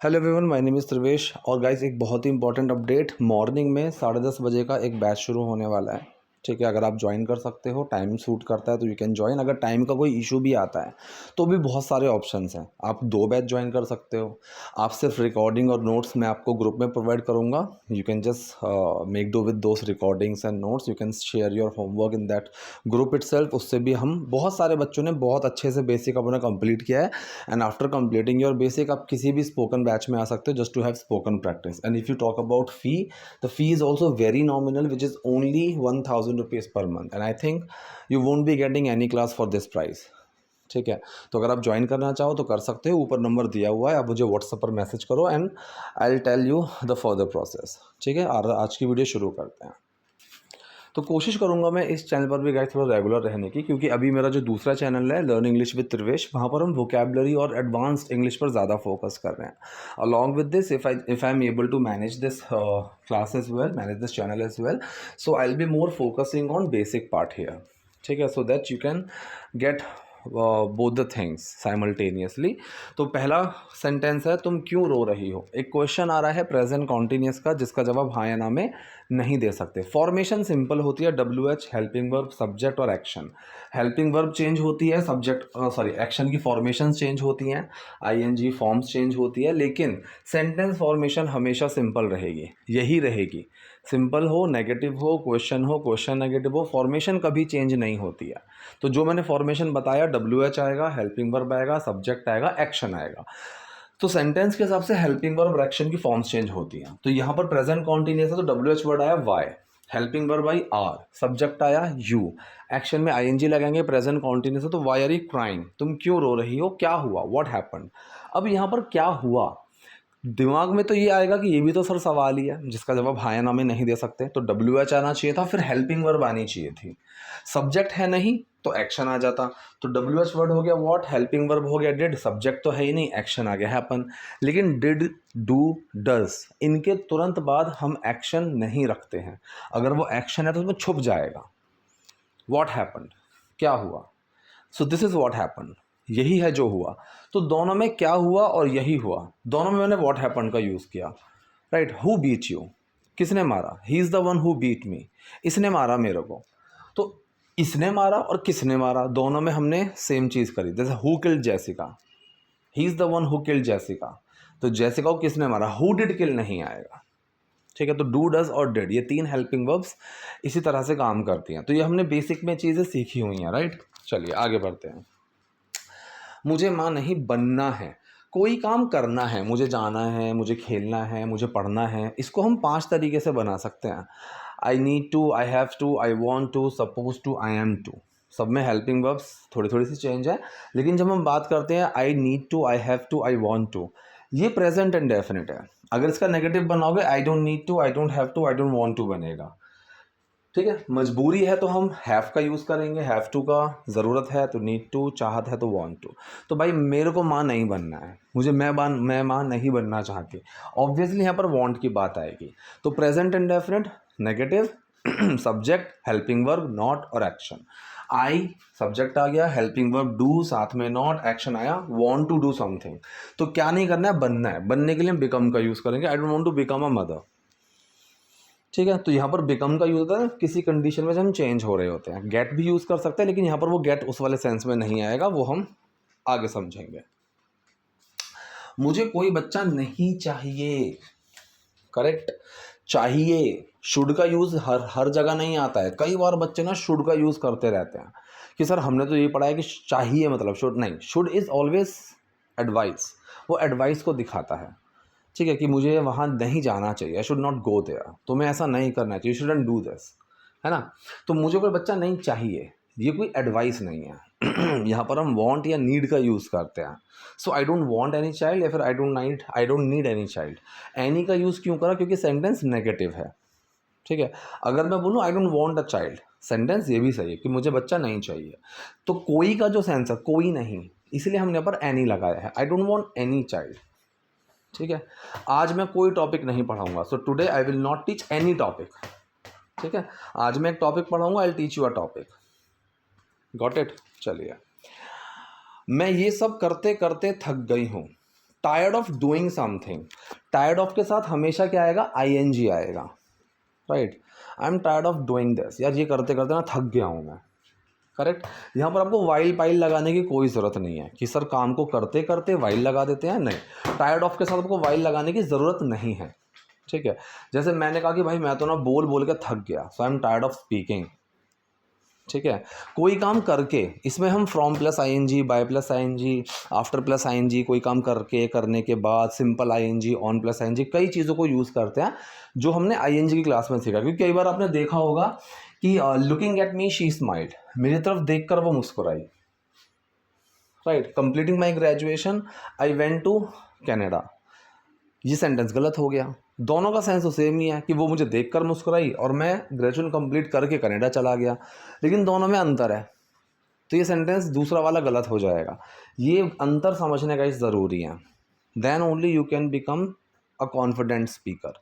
Hello everyone, my name is Trivesh. और guys एक बहुत ही इंपॉर्टेंट अपडेट, मॉर्निंग में 10:30 बजे का एक बैच शुरू होने वाला है। ठीक है, अगर आप ज्वाइन कर सकते हो, टाइम सूट करता है तो यू कैन ज्वाइन। अगर टाइम का कोई इशू भी आता है तो भी बहुत सारे ऑप्शंस हैं। आप 2 बैच ज्वाइन कर सकते हो। आप सिर्फ रिकॉर्डिंग और नोट्स मैं आपको ग्रुप में प्रोवाइड करूँगा। You can just make do with those recordings and notes. You can share your homework in that group itself. उससे भी हम बहुत सारे बच्चों ने बहुत अच्छे से बेसिक अपना कंप्लीट किया है। And after completing your basic आप किसी भी स्पोकन बैच में आ सकते हो just to have spoken practice. And if you talk about fee, the fee is also very nominal which is only 1000 rupees per month. And I think you won't be getting any class for this price. ठीक है, तो अगर आप join करना चाहो तो कर सकते हो। ऊपर नंबर दिया हुआ है, आप मुझे व्हाट्सएप पर मैसेज करो and I will tell you the further process. ठीक है, और आज की वीडियो शुरू करते हैं। तो कोशिश करूंगा मैं इस चैनल पर भी गाइस थोड़ा रेगुलर रहने की, क्योंकि अभी मेरा जो दूसरा चैनल है लर्न इंग्लिश विद त्रिवेश, वहाँ पर हम वोकेबलरी और एडवांस्ड इंग्लिश पर ज़्यादा फोकस कर रहे हैं। Along with this, if I am able to manage this class as well, manage this channel as well, so I will be more focusing on basic part here. ठीक है, so that you can get both the things simultaneously. तो पहला sentence है, तुम क्यों रो रही हो। एक क्वेश्चन आ रहा है प्रेजेंट कॉन्टिन्यूस का, जिसका जवाब हाँ या ना में नहीं दे सकते। फॉर्मेशन सिंपल होती है, WH, हेल्पिंग वर्ब, सब्जेक्ट और एक्शन। हेल्पिंग वर्ब चेंज होती है, एक्शन की फॉर्मेशन चेंज होती हैं, ING फॉर्म्स चेंज होती है, लेकिन सेंटेंस फॉर्मेशन हमेशा सिंपल रहेगी, यही रहेगी। सिंपल हो, नेगेटिव हो, क्वेश्चन नेगेटिव हो, फॉर्मेशन कभी चेंज नहीं होती है। तो जो मैंने फॉर्मेशन बताया, WH आएगा, हेल्पिंग वर्ब आएगा, सब्जेक्ट आएगा, एक्शन आएगा। तो सेंटेंस के हिसाब से हेल्पिंग वर्ब और एक्शन की फॉर्म्स चेंज होती हैं। तो यहाँ पर प्रेजेंट कॉन्टिन्यूस है तो WH वर्ड आया why, helping verb I are, subject आया यू, एक्शन में ING लगेंगे। प्रेजेंट कॉन्टिन्यूस है तो वाई आर यू क्राइंग, तुम क्यों रो रही हो, क्या हुआ, व्हाट हैपेंड। अब यहाँ पर क्या हुआ, दिमाग में तो ये आएगा कि ये भी तो सर सवाल ही है, जिसका जवाब हाँ या ना में नहीं दे सकते। तो WH आना चाहिए था, फिर हेल्पिंग वर्ब आनी चाहिए थी। सब्जेक्ट है नहीं तो एक्शन आ जाता। तो WH वर्ड हो गया व्हाट, हेल्पिंग वर्ब हो गया डिड, सब्जेक्ट तो है ही नहीं, एक्शन आ गया हैपन। लेकिन डिड, डू, डज, इनके तुरंत बाद हम एक्शन नहीं रखते हैं। अगर वो एक्शन है तो उसमें छुप जाएगा व्हाट हैपन, क्या हुआ। So this is what happen, यही है जो हुआ। तो दोनों में क्या हुआ और यही हुआ, दोनों में मैंने व्हाट हैपन का यूज़ किया। राइट, हु बीट यू, किसने मारा, he is the one who beat me, इसने मारा मेरे को। तो इसने मारा और किसने मारा, दोनों में हमने सेम चीज़ करी। जैसे who killed Jessica, he is the one who killed Jessica, तो जैसिका को किसने मारा, हु डिड किल नहीं आएगा। ठीक है, तो डू, डज और डिड, ये 3 हेल्पिंग वर्ब्स इसी तरह से काम करती हैं। तो ये हमने बेसिक में चीज़ें सीखी हुई हैं। राइट, चलिए आगे बढ़ते हैं। मुझे माँ नहीं बनना है, कोई काम करना है, मुझे जाना है, मुझे खेलना है, मुझे पढ़ना है, इसको हम 5 तरीके से बना सकते हैं। I need to, I have to, I want to, suppose to, I am to. सब में हेल्पिंग वर्ब्स थोड़ी थोड़ी सी चेंज है, लेकिन जब हम बात करते हैं I need to, I have to, I want to, ये प्रेजेंट इंडेफिनिट है। अगर इसका नेगेटिव बनाओगे, I don't need to, I don't have to, I don't want to बनेगा। ठीक है, मजबूरी है तो हम हैव का यूज़ करेंगे, हैव टू का, ज़रूरत है तो नीड टू, चाहत है तो वांट टू। तो भाई मेरे को माँ नहीं बनना है, मुझे मैं माँ नहीं बनना चाहती, ऑब्वियसली यहाँ पर वांट की बात आएगी। तो present indefinite, negative, subject, helping verb, not और एक्शन। आई सब्जेक्ट आ गया, हेल्पिंग वर्ब डू, साथ में नॉट, एक्शन आया, वांट टू डू समथिंग। तो क्या नहीं करना है, बनना है। बनने के लिए हम बिकम का यूज़ करेंगे, I don't want to become a mother. ठीक है, तो यहाँ पर बिकम का यूज़ होता है किसी कंडीशन में जब हम चेंज हो रहे होते हैं। गेट भी यूज़ कर सकते हैं, लेकिन यहाँ पर वो गेट उस वाले सेंस में नहीं आएगा, वो हम आगे समझेंगे। मुझे कोई बच्चा नहीं चाहिए, करेक्ट, चाहिए। शुड का यूज़ हर हर जगह नहीं आता है। कई बार बच्चे ना शुड का यूज़ करते रहते हैं कि सर हमने तो ये पढ़ा है कि चाहिए मतलब शुड नहीं। शुड इज़ ऑलवेज एडवाइस, वो एडवाइस को दिखाता है। ठीक है, कि मुझे वहाँ नहीं जाना चाहिए, I should not go there, तुम्हें ऐसा नहीं करना चाहिए, यू शुडंट डू दिस, है ना। तो मुझे कोई बच्चा नहीं चाहिए, ये कोई एडवाइस नहीं है। यहाँ पर हम वांट या नीड का यूज़ करते हैं। So I don't want any child, या फिर I don't need any child. Any का यूज़ क्यों करा, क्योंकि सेंटेंस नेगेटिव है। ठीक है, अगर मैं बोलूँ आई don't want a child, sentence ये भी सही है कि मुझे बच्चा नहीं चाहिए। तो कोई का जो सेंस है कोई नहीं, इसलिए हमने यहाँ पर एनी लगाया है, आई डोंट वांट एनी चाइल्ड। ठीक है, आज मैं कोई टॉपिक नहीं पढ़ाऊंगा, so today I will not teach any topic. ठीक है, आज मैं एक टॉपिक पढ़ाऊंगा, I will teach you a topic. Got it, चलिए। मैं ये सब करते करते थक गई हूँ, tired of doing something, tired of के साथ हमेशा क्या आएगा, ing आएगा, right. I am tired of doing this, यार ये करते करते ना थक गया हूँ मैं, करेक्ट। यहाँ पर आपको वाइल पाइल लगाने की कोई ज़रूरत नहीं है कि सर काम को करते करते वाइल लगा देते हैं, नहीं, टायर्ड ऑफ के साथ आपको वाइल लगाने की ज़रूरत नहीं है, ठीक है। जैसे मैंने कहा कि भाई मैं तो ना बोल बोल के थक गया, so I am tired of speaking, ठीक है। कोई काम करके, इसमें हम from plus ing, by plus ing, after plus ing, कोई काम करके, करने के बाद, simple ing, on plus ing, कई चीज़ों को यूज़ करते हैं जो हमने ing की क्लास में सीखा। क्योंकि कई बार आपने देखा होगा कि looking at me she smiled, मेरी तरफ देखकर वो मुस्कुराई, right. Completing my graduation I went to Canada, ये सेंटेंस गलत हो गया। दोनों का सेंस तो सेम ही है कि वो मुझे देखकर मुस्कुराई और मैं ग्रेजुएशन कंप्लीट करके कनाडा चला गया, लेकिन दोनों में अंतर है, तो ये सेंटेंस दूसरा वाला गलत हो जाएगा। ये अंतर समझने का ज़रूरी है, then only you can become a confident speaker,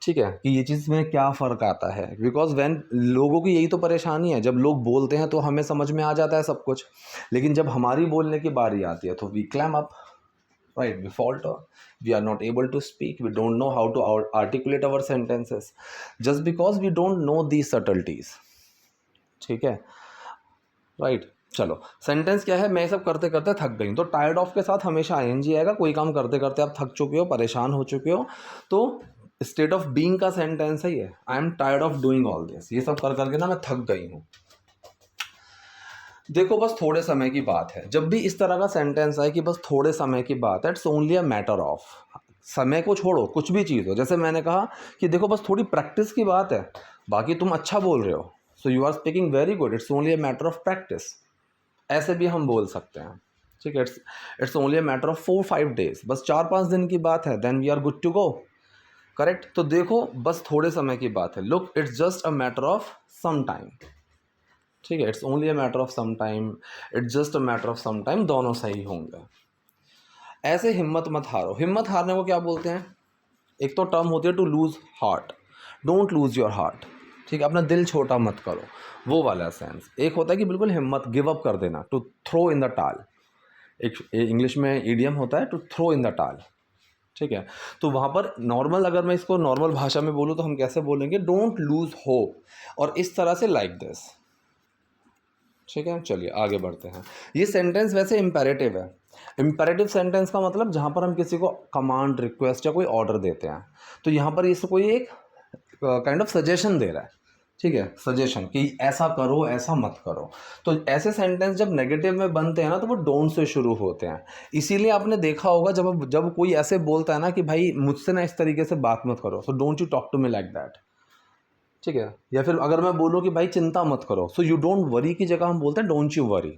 ठीक है, कि ये चीज़ में क्या फ़र्क आता है। बिकॉज व्हेन लोगों की यही तो परेशानी है, जब लोग बोलते हैं तो हमें समझ में आ जाता है सब कुछ, लेकिन जब हमारी बोलने की बारी आती है तो we clam up, right, we falter, we are not able to speak, we don't know how to articulate our sentences just because we don't know these subtleties, ठीक है, राइट। चलो, सेंटेंस क्या है, मैं सब करते करते थक गई, तो टायर्ड ऑफ के साथ हमेशा ing आएगा। कोई काम करते करते आप थक चुके हो, परेशान हो चुके हो, तो स्टेट ऑफ बीइंग का सेंटेंस है ये, आई am tired of doing all this, ये सब कर करके ना मैं थक गई हूँ। देखो बस थोड़े समय की बात है, जब भी इस तरह का सेंटेंस आए कि बस थोड़े समय की बात है, it's only a matter of, समय को छोड़ो, कुछ भी चीज़ हो, जैसे मैंने कहा कि देखो बस थोड़ी प्रैक्टिस की बात है, बाकी तुम अच्छा बोल रहे हो, so you are speaking very good, it's only a matter of practice, ऐसे भी हम बोल सकते हैं, ठीक है। It's only a matter of 4-5 days, बस 4-5 दिन की बात है, then we are good to go, correct. तो देखो बस थोड़े समय की बात है, look it's just a matter of some time, ठीक है, it's only a matter of some time, it's just a matter of some time, दोनों सही होंगे। ऐसे हिम्मत मत हारो, हिम्मत हारने को क्या बोलते हैं, एक तो टर्म होती है to lose heart, don't lose your heart, ठीक है, अपना दिल छोटा मत करो, वो वाला सेंस। एक होता है कि बिल्कुल हिम्मत, गिव अप कर देना, टू थ्रो इन द टाल, एक इंग्लिश में ईडियम होता है टू थ्रो इन द टाल, ठीक है। तो वहाँ पर नॉर्मल, अगर मैं इसको नॉर्मल भाषा में बोलूँ तो हम कैसे बोलेंगे, डोंट लूज होप, और इस तरह से लाइक दिस, ठीक है। चलिए आगे बढ़ते हैं। ये सेंटेंस वैसे इम्पेरेटिव है। इम्पेरेटिव सेंटेंस का मतलब जहाँ पर हम किसी को कमांड, रिक्वेस्ट या कोई ऑर्डर देते हैं, तो यहाँ पर इसको कोई एक काइंड ऑफ सजेशन दे रहा है, ठीक है, सजेशन कि ऐसा करो, ऐसा मत करो। तो ऐसे सेंटेंस जब नेगेटिव में बनते हैं ना, तो वो डोंट से शुरू होते हैं। इसीलिए आपने देखा होगा जब कोई ऐसे बोलता है ना कि भाई मुझसे ना इस तरीके से बात मत करो, so don't you talk to me like that, ठीक है। या फिर अगर मैं बोलूँ कि भाई चिंता मत करो, सो यू डोंट वरी की जगह हम बोलते हैं डोंट यू वरी।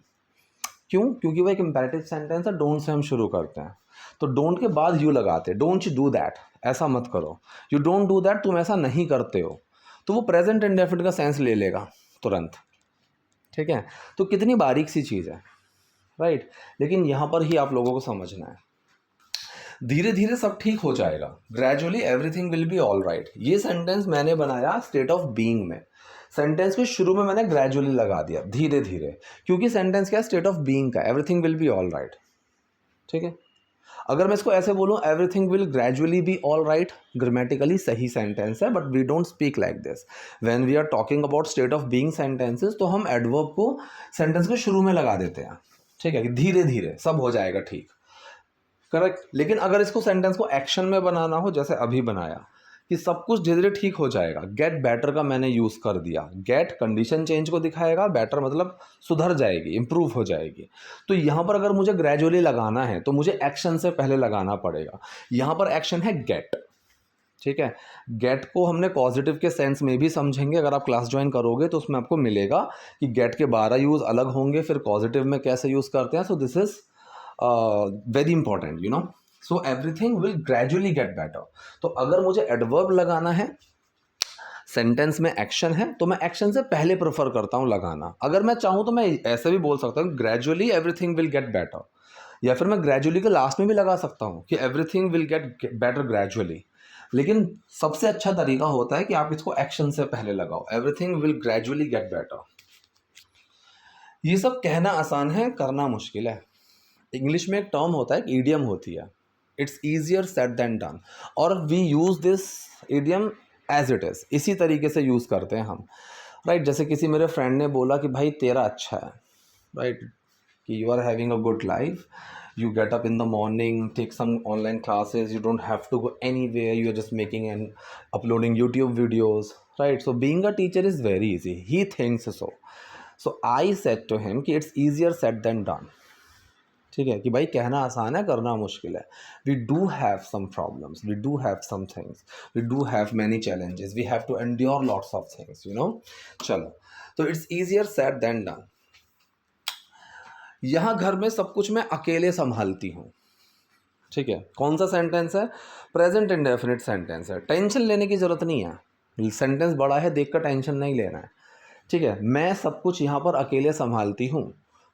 क्यों? क्योंकि वो एक इम्पेरेटिव सेंटेंस है, डोंट से हम शुरू करते हैं, तो डोंट के बाद यू लगाते हैं, डोंट यू डू दैट, ऐसा मत करो, यू डोंट डू दैट, तुम ऐसा नहीं करते हो, तो वो प्रेजेंट इंडेफिनिट का सेंस ले लेगा तुरंत, ठीक है। तो कितनी बारीक सी चीज़ है, राइट। लेकिन यहाँ पर ही आप लोगों को समझना है, धीरे धीरे सब ठीक हो जाएगा, gradually everything will be all right. ये सेंटेंस मैंने बनाया स्टेट ऑफ बीइंग में, सेंटेंस के शुरू में मैंने ग्रेजुअली लगा दिया, धीरे धीरे, क्योंकि सेंटेंस क्या है, स्टेट ऑफ बीइंग का, everything will be all right, ठीक है। अगर मैं इसको ऐसे बोलूँ, everything will gradually be all right, grammatically सही सेंटेंस है, but we don't speak like this. When we are talking about state of being sentences, तो हम एडवर्ब को सेंटेंस के शुरू में लगा देते हैं, ठीक है, कि धीरे धीरे सब हो जाएगा ठीक, करेक्ट। लेकिन अगर इसको सेंटेंस को एक्शन में बनाना हो, जैसे अभी बनाया कि सब कुछ धीरे धीरे ठीक हो जाएगा, गेट बेटर का मैंने यूज़ कर दिया, गेट कंडीशन चेंज को दिखाएगा, बेटर मतलब सुधर जाएगी, इंप्रूव हो जाएगी। तो यहाँ पर अगर मुझे ग्रेजुअली लगाना है तो मुझे एक्शन से पहले लगाना पड़ेगा, यहाँ पर एक्शन है गेट, ठीक है। गेट को हमने पॉजिटिव के सेंस में भी समझेंगे, अगर आप क्लास ज्वाइन करोगे तो उसमें आपको मिलेगा कि गेट के 12 यूज़ अलग होंगे, फिर पॉजिटिव में कैसे यूज़ करते हैं। So this is very important, you know. So everything will gradually get better. तो अगर मुझे एडवर्ब लगाना है, सेंटेंस में एक्शन है, तो मैं एक्शन से पहले प्रेफर करता हूँ लगाना। अगर मैं चाहूँ तो मैं ऐसे भी बोल सकता हूँ, gradually everything will get better, या फिर मैं ग्रेजुअली के लास्ट में भी लगा सकता हूँ कि everything will get better gradually. लेकिन सबसे अच्छा तरीका होता है कि आप इसको एक्शन से पहले लगाओ, everything will gradually get better. ये सब कहना आसान है, करना मुश्किल है। इंग्लिश में एक टर्म होता है, एक ईडियम होती है, it's easier said than done. और we use this idiom as it is, इसी तरीके से यूज़ करते हैं हम, राइट। जैसे किसी मेरे फ्रेंड ने बोला कि भाई तेरा अच्छा है, राइट, कि you are having a good life, you get up in the morning, take some online classes, you don't have to go anywhere, you are just making and uploading YouTube videos, right? So being a teacher is very easy, he thinks so I said to him कि it's easier said than done, ठीक है, कि भाई कहना आसान है करना मुश्किल है। We do have some problems, we do have some things, we do have many challenges, we have to endure lots of things, you know. चलो, तो it's easier said than done. यहाँ घर में सब कुछ मैं अकेले संभालती हूँ, ठीक है। कौन सा सेंटेंस है? प्रेजेंट इंडेफिनिट सेंटेंस है, टेंशन लेने की ज़रूरत नहीं है, सेंटेंस बड़ा है देख कर टेंशन नहीं लेना है, ठीक है। मैं सब कुछ यहाँ पर अकेले संभालती हूँ,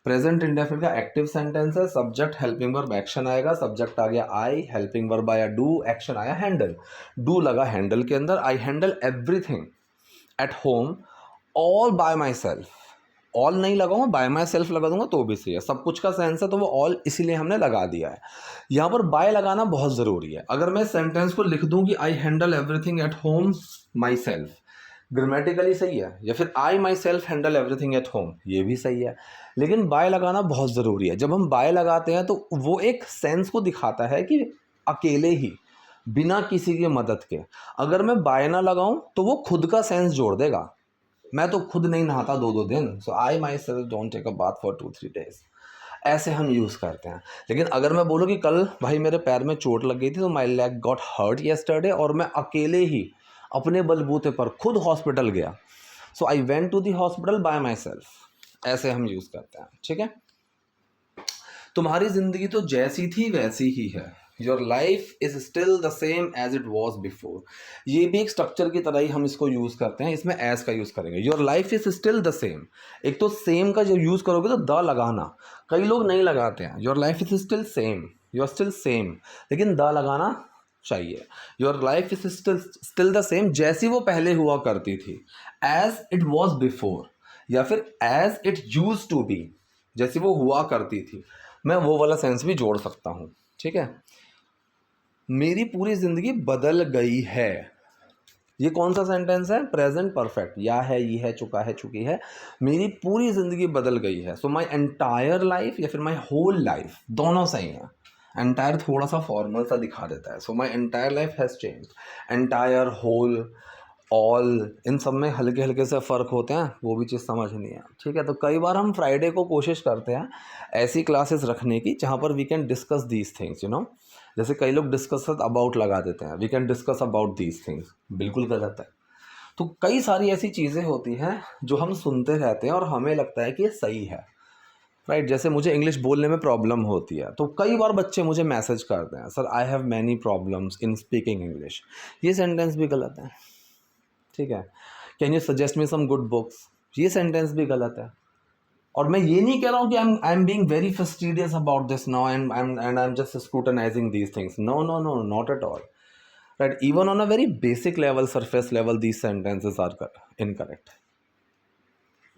प्रेजेंट इंडेफिनिट का एक्टिव सेंटेंस है, सब्जेक्ट हेल्पिंग वर्ब एक्शन आएगा, सब्जेक्ट आ गया आई, हेल्पिंग वर्ब आया डू, एक्शन आया हैंडल, डू लगा हैंडल के अंदर, आई handle everything at home all bye my self. All नहीं लगाऊंगा, बाय माई सेल्फ लगा दूंगा तो भी सही है, सब कुछ का सेंस है तो वो ऑल इसीलिए हमने लगा दिया है। यहाँ पर बाय लगाना बहुत ज़रूरी है। अगर मैं सेंटेंस को लिख दूं कि I handle everything at home myself, grammatically सही है, या फिर I myself handle everything at home, ये भी सही है, लेकिन बाय लगाना बहुत ज़रूरी है। जब हम बाय लगाते हैं तो वो एक सेंस को दिखाता है कि अकेले ही, बिना किसी की मदद के। अगर मैं बाय ना लगाऊं तो वो खुद का सेंस जोड़ देगा, मैं तो खुद नहीं नहाता 2-2 दिन, so I myself don't take a bath for 2-3 days, ऐसे हम यूज़ करते हैं। लेकिन अगर मैं बोलूँ कि कल भाई मेरे पैर में चोट लग गई थी, तो my leg got hurt yesterday, और मैं अकेले ही अपने बलबूते पर खुद हॉस्पिटल गया, so I went to the hospital by myself, ऐसे हम यूज़ करते हैं, ठीक है। तुम्हारी ज़िंदगी तो जैसी थी वैसी ही है, your life is still the same as it was before. ये भी एक स्ट्रक्चर की तरह ही हम इसको यूज़ करते हैं, इसमें एज का यूज़ करेंगे। Your life is still the same, एक तो सेम का जो यूज़ करोगे तो द लगाना, कई लोग नहीं लगाते हैं। Your life is still same, you are still same, लेकिन द लगाना चाहिए। Your life is still the same, जैसी वो पहले हुआ करती थी, एज इट वॉज बिफोर, या फिर as it used to be, जैसी वो हुआ करती थी। मैं वो वाला सेंस भी जोड़ सकता हूँ, ठीक है। मेरी पूरी ज़िंदगी बदल गई है, ये कौन सा सेंटेंस है? प्रेजेंट परफेक्ट, या है, ये है, चुका है, चुकी है। मेरी पूरी ज़िंदगी बदल गई है, सो माई एंटायर लाइफ या फिर माई होल लाइफ, दोनों सही हैं। एंटायर थोड़ा सा फॉर्मल सा दिखा देता है, so my entire life has change. Entire, whole, all, इन सब में हल्के हल्के से फ़र्क होते हैं, वो भी चीज़ समझनी है, ठीक है। तो कई बार हम फ्राइडे को कोशिश करते हैं ऐसी क्लासेस रखने की जहाँ पर we can discuss these things, you know. जैसे कई लोग डिस्कस अबाउट लगा देते हैं, we can discuss about these things, बिल्कुल गलत है। तो कई सारी ऐसी चीज़ें होती हैं जो हम सुनते रहते हैं और हमें लगता है कि ये सही है, राइट। जैसे मुझे इंग्लिश बोलने में प्रॉब्लम होती है, तो कई बार बच्चे मुझे मैसेज करते हैं, sir I have many problems in speaking English, ये सेंटेंस भी गलत है, ठीक है। Can you suggest me some good books, ये सेंटेंस भी गलत है। और मैं ये नहीं कह रहा हूँ कि I am being very fastidious about this now and I am just scrutinising these things, no no no, not at all, right. Even on a very basic level, surface level, these sentences are incorrect,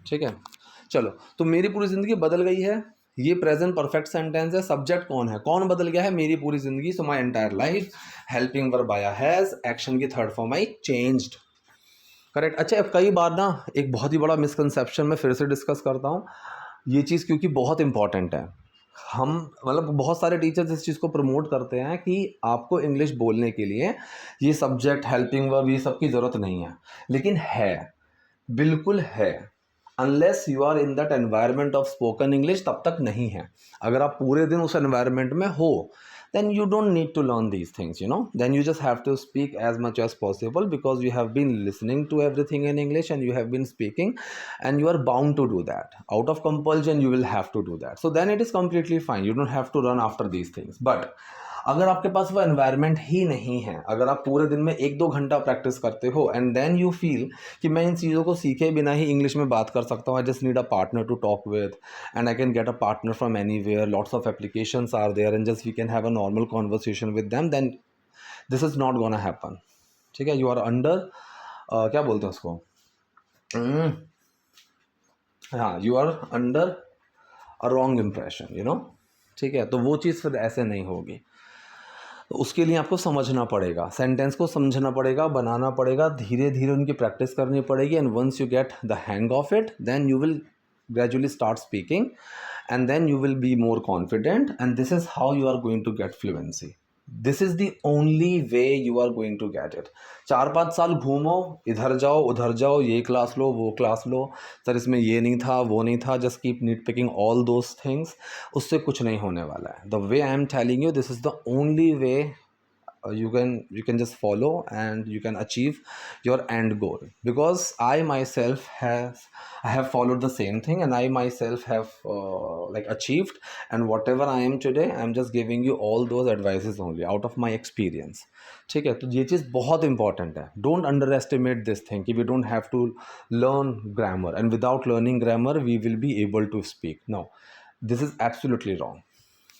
ठीक है। चलो, तो मेरी पूरी ज़िंदगी बदल गई है, ये प्रेजेंट परफेक्ट सेंटेंस है। सब्जेक्ट कौन है, कौन बदल गया है? मेरी पूरी ज़िंदगी, so my entire life, helping verb आया हैज़, एक्शन की third form I changed, correct. अच्छा, अब कई बार ना एक बहुत ही बड़ा मिसकंसेप्शन मैं फिर से डिस्कस करता हूँ ये चीज़, क्योंकि बहुत इंपॉर्टेंट है। हम मतलब बहुत सारे टीचर्स इस चीज़ को प्रमोट करते हैं कि आपको इंग्लिश बोलने के लिए ये सब्जेक्ट, हेल्पिंग वर्ब, ये सब की ज़रूरत नहीं है, लेकिन है, बिल्कुल है। Unless you are in that environment of spoken English, तब तक नहीं है। अगर आप पूरे दिन उस एनवायरनमेंट में हो, then you don't need to learn these things, you know, then you just have to speak as much as possible because you have been listening to everything in English and you have been speaking, and you are bound to do that. Out of compulsion you will have to do that, so then it is completely fine, you don't have to run after these things. But अगर आपके पास वो environment ही नहीं है, अगर आप पूरे दिन में 1-2 घंटा प्रैक्टिस करते हो एंड देन यू फील कि मैं इन चीज़ों को सीखे बिना ही इंग्लिश में बात कर सकता हूँ, I just need a partner to talk with and I can get a partner from anywhere, lots of applications are there and just we can have a normal conversation with them, then this is not gonna happen, ठीक है। You are under क्या बोलते हैं उसको, हाँ, you are under a wrong impression, you know, ठीक है। तो वो चीज़ फिर ऐसे नहीं होगी। तो उसके लिए आपको समझना पड़ेगा, सेंटेंस को समझना पड़ेगा, बनाना पड़ेगा, धीरे धीरे उनकी प्रैक्टिस करनी पड़ेगी। And once you get the hang of it, then you will gradually start speaking, and then you will be more confident, and this is how you are going to get fluency. This is the only way you are going to get it. 4-5 साल घूमो, इधर जाओ उधर जाओ, ये class लो वो class लो, sir इसमें ये नहीं था वो नहीं था, just keep nitpicking all those things, उससे कुछ नहीं होने वाला है. The way I am telling you, this is the only way you can just follow and you can achieve your end goal, because I myself have followed the same thing, and I myself have like achieved, and whatever I am today, I'm just giving you all those advices only out of my experience. ठीक है, तो ये चीज़ बहुत important है. Don't underestimate this thing कि we don't have to learn grammar, and without learning grammar we will be able to speak. No, this is absolutely wrong.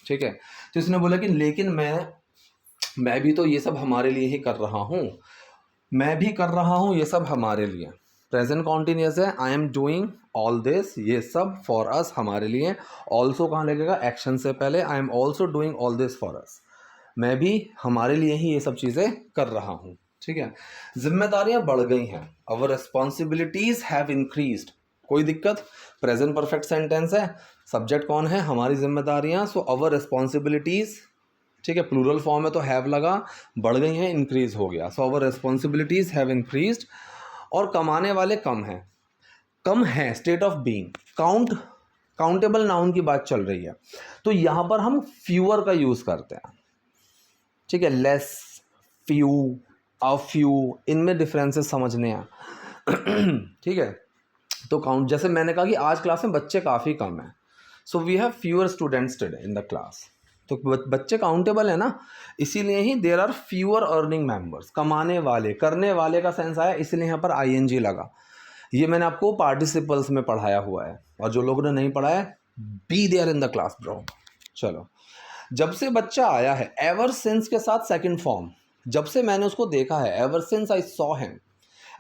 ठीक है, तो इसने बोला कि लेकिन मैं भी तो ये सब हमारे लिए ही कर रहा हूँ, मैं भी कर रहा हूँ ये सब हमारे लिए. प्रेजेंट कॉन्टिन्यूस है, I am doing all this, ये सब फॉर अस, हमारे लिए. ऑल्सो कहाँ लगेगा, एक्शन से पहले. I am also doing all this for us, मैं भी हमारे लिए ही ये सब चीज़ें कर रहा हूँ. ठीक है, जिम्मेदारियाँ बढ़ गई हैं, अवर रिस्पॉन्सिबिलिटीज़ हैव इंक्रीज्ड. कोई दिक्कत, प्रेजेंट परफेक्ट सेंटेंस है, सब्जेक्ट कौन है, हमारी जिम्मेदारियाँ. सो अवर रिस्पॉन्सिबिलिटीज़, ठीक है, प्लूरल फॉर्म है तो हैव लगा, बढ़ गई हैं, इंक्रीज हो गया. सो अवर रिस्पॉन्सिबिलिटीज़ हैव इंक्रीज्ड. और कमाने वाले कम हैं, कम है, state of being. Countable noun की बात चल रही है, तो यहाँ पर हम फ्यूअर का यूज़ करते हैं. ठीक है, लेस, फ्यू, अ फ्यू, इनमें डिफरेंसेस समझने हैं. ठीक है, तो काउंट, जैसे मैंने कहा कि आज क्लास में बच्चे काफ़ी कम हैं, so we have fewer students today in the class. तो बच्चे काउंटेबल है ना, इसीलिए ही there are fewer earning members. कमाने वाले, करने वाले का सेंस आया, इसलिए यहाँ पर आईएनजी लगा. ये मैंने आपको पार्टिसिपल्स में पढ़ाया हुआ है, और जो लोगों ने नहीं पढ़ा है, be there in the class bro. चलो, जब से बच्चा आया है, एवर सिंस के साथ सेकंड फॉर्म, जब से मैंने उसको देखा है, ever since I saw him,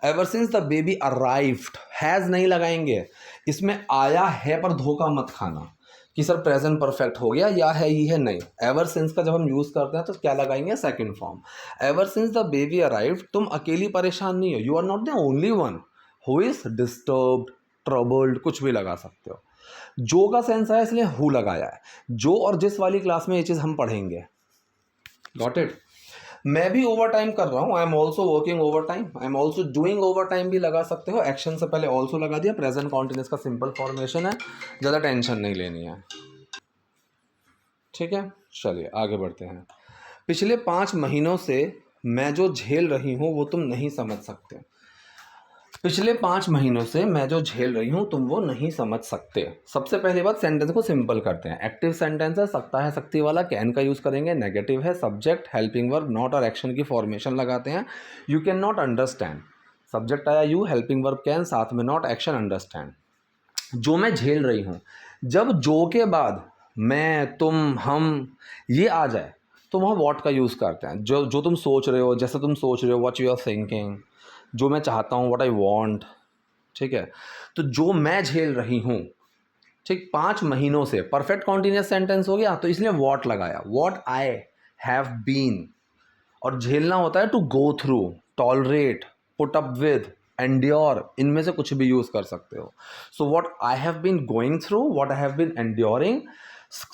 ever since the baby arrived, has नहीं लगाएंगे इसमें, आया है पर धोखा मत खाना कि सर प्रेजेंट परफेक्ट हो गया या है ही है, नहीं. एवर सिंस का जब हम यूज़ करते हैं तो क्या लगाएंगे, second form. Ever since the baby arrived, तुम अकेली परेशान नहीं हो, you are not the only one who is disturbed, troubled, कुछ भी लगा सकते हो. जो का सेंस है इसलिए हु लगाया है. जो और जिस वाली क्लास में ये चीज़ हम पढ़ेंगे. Got it. मैं भी ओवर टाइम कर रहा हूँ, I am also working over time, I am also doing over time भी लगा सकते हो. एक्शन से पहले ऑल्सो लगा दिया, प्रेजेंट कॉन्टिन्यूस का सिंपल फॉर्मेशन है, ज़्यादा टेंशन नहीं लेनी है. ठीक है, चलिए आगे बढ़ते हैं. पिछले 5 महीनों से मैं जो झेल रही हूँ वो तुम नहीं समझ सकते. पिछले 5 महीनों से मैं जो झेल रही हूँ तुम वो नहीं समझ सकते. सबसे पहली बात, सेंटेंस को सिंपल करते हैं. एक्टिव सेंटेंस है, सकता है शक्ति वाला, कैन का यूज़ करेंगे. नेगेटिव है, सब्जेक्ट, हेल्पिंग वर्ब, नॉट और एक्शन की फॉर्मेशन लगाते हैं. You can not understand, subject आया यू, हेल्पिंग वर्ब कैन, साथ में नॉट, एक्शन अंडरस्टैंड. जो मैं झेल रही हूँ, जब जो के बाद मैं, तुम, हम ये आ जाए तो वहाँ वॉट का यूज़ करते हैं. जो तुम सोच रहे हो, जैसे तुम सोच रहे हो, व्हाट यू आर थिंकिंग, जो मैं चाहता हूँ, व्हाट आई वांट. ठीक है, तो जो मैं झेल रही हूँ, ठीक, 5 महीनों से, परफेक्ट कॉन्टिन्यूस सेंटेंस हो गया, तो इसलिए वॉट लगाया. वॉट आई हैव बीन, और झेलना होता है to go through, tolerate, put up with, endure, इनमें से कुछ भी यूज़ कर सकते हो. So what I have been going through, what I have been enduring.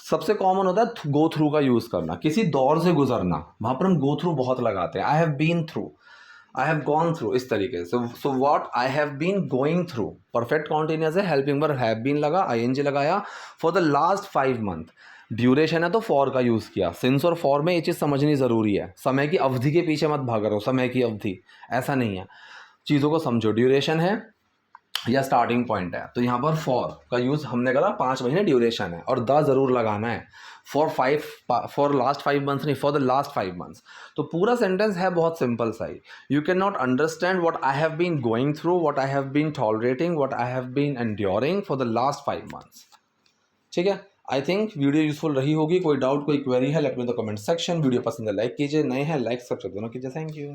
सबसे कॉमन होता है गो थ्रू का यूज़ करना, किसी दौर से गुजरना, वहाँ पर हम गो थ्रू बहुत लगाते हैं. I have been through, I have gone through, इस तरीके से. So what I have been going through, perfect continuous है, हेल्पिंग वर्ब हैव बीन लगा, आईएनजी लगाया. For the last 5 month, duration है तो फॉर का यूज़ किया. सिंस और फॉर में ये चीज़ समझनी ज़रूरी है. समय की अवधि के पीछे मत भाग रहे हो, समय की अवधि ऐसा नहीं है, चीज़ों को समझो. ड्यूरेशन है या स्टार्टिंग पॉइंट है, तो यहाँ पर फॉर का यूज़ हमने करा, 5 महीने ड्यूरेशन है, और द ज़रूर लगाना है. फॉर लास्ट 5 मंथ्स नहीं, फॉर द लास्ट 5 मंथ्स. तो पूरा सेंटेंस है बहुत सिंपल सा ही. You can not understand what I have been going through, what I have been tolerating, what I have been enduring for the last 5 months. ठीक है, I think video useful रही होगी. कोई डाउट, कोई क्वेरी है, let me in the comment section. Video पसंद है like कीजिए, नए हैं लाइक सब्सक्राइब दोनों कीजिए. Thank you.